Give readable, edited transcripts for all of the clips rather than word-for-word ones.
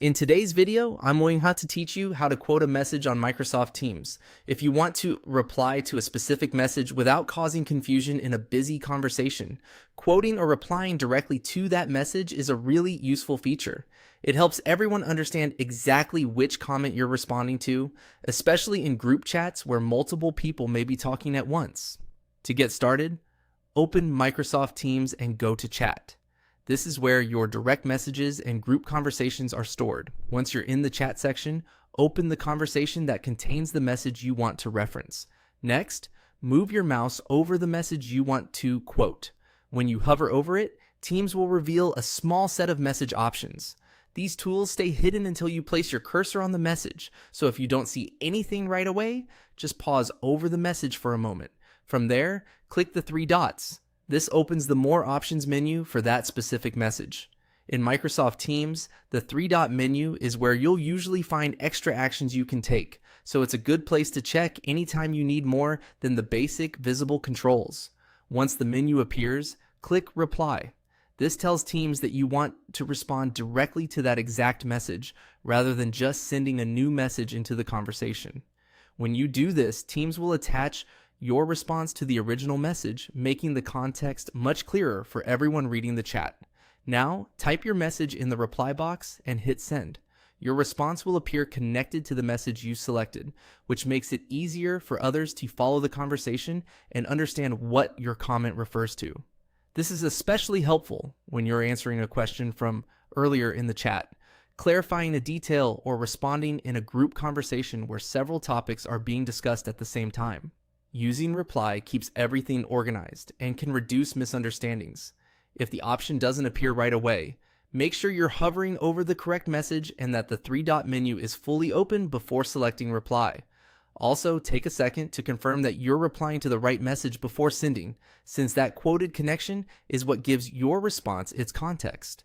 In today's video, I'm going to teach you how to quote a message on Microsoft Teams. If you want to reply to a specific message without causing confusion in a busy conversation, quoting or replying directly to that message is a really useful feature. It helps everyone understand exactly which comment you're responding to, especially in group chats where multiple people may be talking at once. To get started, open Microsoft Teams and go to Chat. This is where your direct messages and group conversations are stored. Once you're in the chat section, open the conversation that contains the message you want to reference. Next, move your mouse over the message you want to quote. When you hover over it, Teams will reveal a small set of message options. These tools stay hidden until you place your cursor on the message, so if you don't see anything right away, just pause over the message for a moment. From there, click the three dots. This opens the More Options menu for that specific message. In Microsoft Teams, the three-dot menu is where you'll usually find extra actions you can take, so it's a good place to check anytime you need more than the basic visible controls. Once the menu appears, click Reply. This tells Teams that you want to respond directly to that exact message, rather than just sending a new message into the conversation. When you do this, Teams will attach your response to the original message, making the context much clearer for everyone reading the chat. Now, type your message in the reply box and hit send. Your response will appear connected to the message you selected, which makes it easier for others to follow the conversation and understand what your comment refers to. This is especially helpful when you're answering a question from earlier in the chat, clarifying a detail, or responding in a group conversation where several topics are being discussed at the same time. Using reply keeps everything organized and can reduce misunderstandings. If the option doesn't appear right away, make sure you're hovering over the correct message and that the three-dot menu is fully open before selecting reply. Also, take a second to confirm that you're replying to the right message before sending, since that quoted connection is what gives your response its context.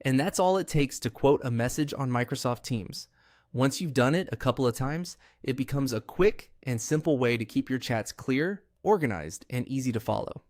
And that's all it takes to quote a message on Microsoft Teams. Once you've done it a couple of times, it becomes a quick and simple way to keep your chats clear, organized, and easy to follow.